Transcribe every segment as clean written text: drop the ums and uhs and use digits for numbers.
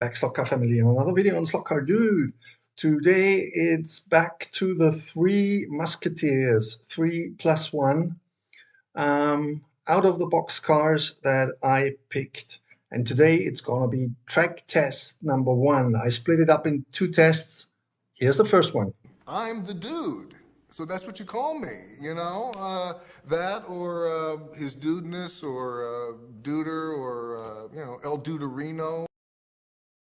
back Slotcar family, another video on Slotcardude. Today it's back to the 3 Musketeers, 3+1 out of the box cars that I picked. And today it's gonna be track test number 1. I split it up in 2 tests. Here's the first one. I'm the dude. So that's what you call me, you know? That or his dudeness or duder or, El Duderino.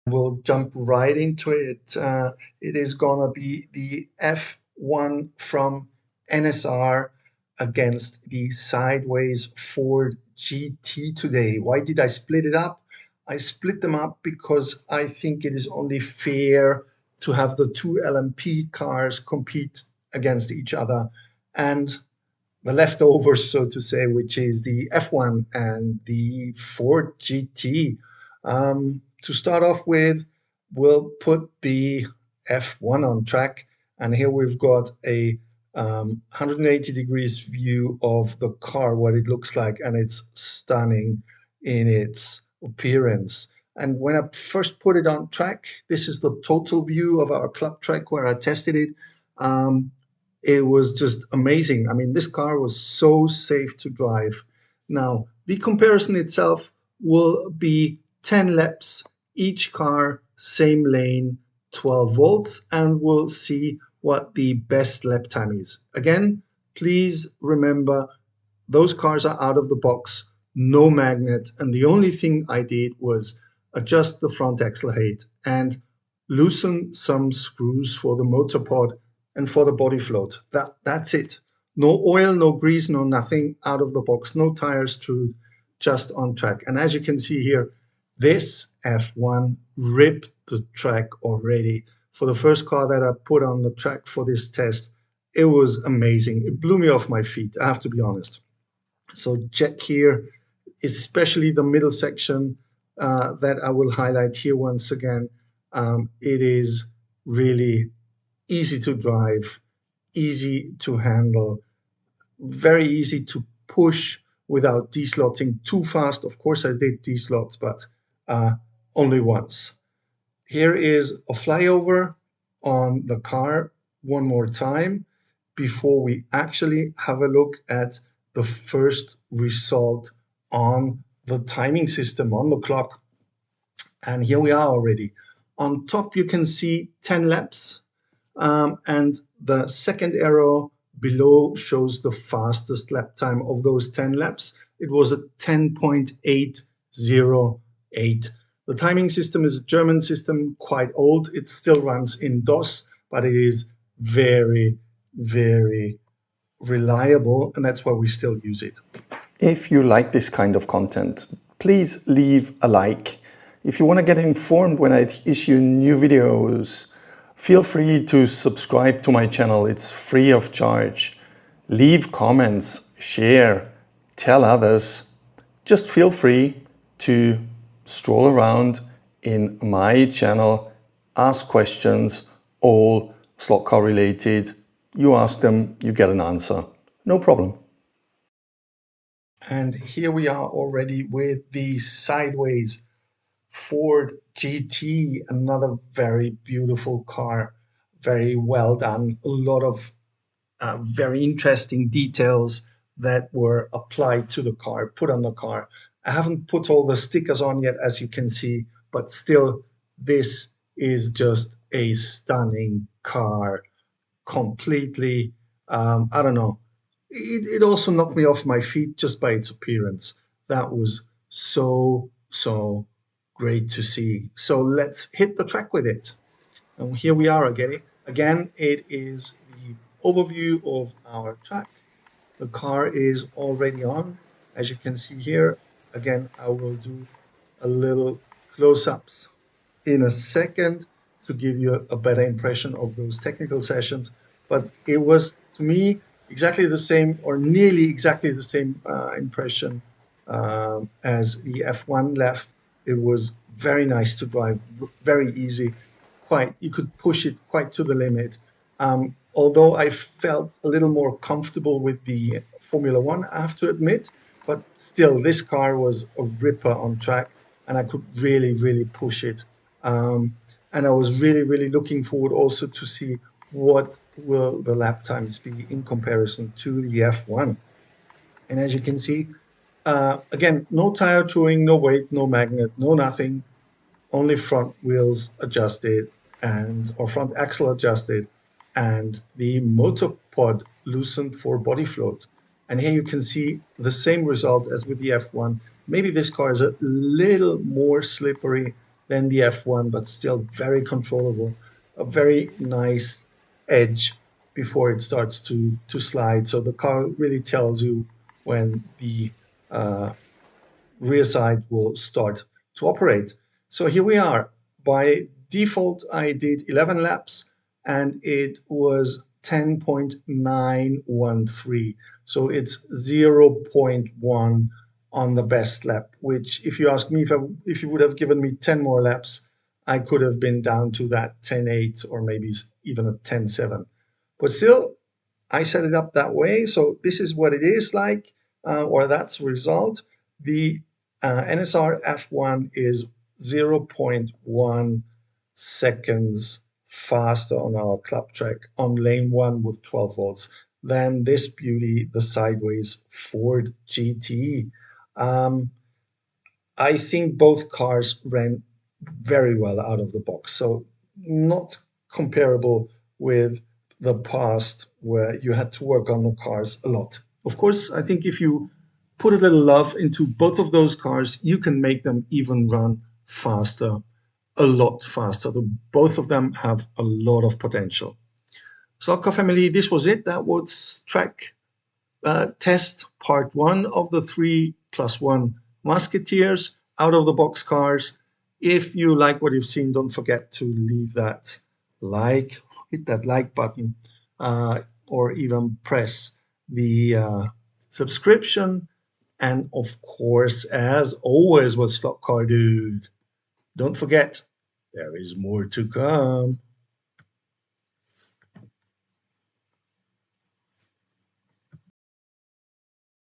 We'll jump right into it. It is gonna be the F1 from NSR against the sideways Ford GT today. Why did I split it up? I split them up because I think it is only fair to have the 2 LMP cars compete against each other, and the leftovers, so to say, which is the F1 and the Ford GT. To start off with, we'll put the F1 on track, and here we've got a 180 degrees view of the car, what it looks like, and it's stunning in its appearance. And when I first put it on track, this is the total view of our club track where I tested it. It was just amazing. I mean, this car was so safe to drive. Now, the comparison itself will be 10 laps, each car, same lane, 12 volts, and we'll see what the best lap time is. Again, please remember, those cars are out of the box, no magnet, and the only thing I did was adjust the front axle height and loosen some screws for the motor pod and for the body float. That's it. No oil, no grease, no nothing, out of the box, no tires through, just on track. And as you can see here, this F1 ripped the track already. For the first car that I put on the track for this test, it was amazing. It blew me off my feet, I have to be honest. So check here, especially the middle section that I will highlight here once again. It is really easy to drive, easy to handle, very easy to push without deslotting too fast. Of course, I did deslot, but only once. Here is a flyover on the car one more time before we actually have a look at the first result on the timing system on the clock. And here we are already. On top, you can see 10 laps. And the second arrow below shows the fastest lap time of those 10 laps. It was at 10.808. The timing system is a German system, quite old. It still runs in DOS, but it is very, very reliable, and that's why we still use it. If you like this kind of content, please leave a like. If you want to get informed when I issue new videos, feel free to subscribe to my channel. It's free of charge. Leave comments, share, tell others. Just feel free to stroll around in my channel, ask questions, all slot car related. You ask them, you get an answer. No problem. And here we are already with the sideways Ford GT, another very beautiful car, very well done. A lot of very interesting details that were applied to the car, put on the car. I haven't put all the stickers on yet, as you can see, but still, this is just a stunning car. Completely, I don't know. It also knocked me off my feet just by its appearance. That was so great to see. So let's hit the track with it. And here we are again. Again, it is the overview of our track. The car is already on. As you can see here, again, I will do a little close-ups in a second to give you a better impression of those technical sessions. But it was, to me, exactly the same, or nearly exactly the same impression as the F1 left. It was very nice to drive, very easy. You could push it quite to the limit. Although I felt a little more comfortable with the Formula One, I have to admit, but still, this car was a ripper on track, and I could really push it And I was really looking forward also to see what will the lap times be in comparison to the F1. And as you can see, again, no tire touring, no weight, no magnet, no nothing, only front wheels adjusted and or front axle adjusted and the motor pod loosened for body float. And here you can see the same result as with the F1. Maybe this car is a little more slippery than the F1, but still very controllable. A very nice edge before it starts to slide. So the car really tells you when the rear side will start to operate. So here we are. By default, I did 11 laps and it was 10.913. So it's zero point 0.1 on the best lap, which if you ask me, if you would have given me 10 more laps, I could have been down to that 10.8 or maybe even a 10.7. But still, I set it up that way. So this is what it is like, or that's the result. The NSR F1 is 0.1 seconds faster on our club track on lane 1 with 12 volts than this beauty, the sideways Ford GT. I think both cars ran very well out of the box, so not comparable with the past where you had to work on the cars a lot. Of course, I think if you put a little love into both of those cars, you can make them even run faster, a lot faster. Both of them have a lot of potential. Slotcar family, this was it. That was track test part 1 of the 3+1 Musketeers out of the box cars. If you like what you've seen, don't forget to leave that like, hit that like button, or even press the subscription. And of course, as always with Slotcardude, don't forget, there is more to come.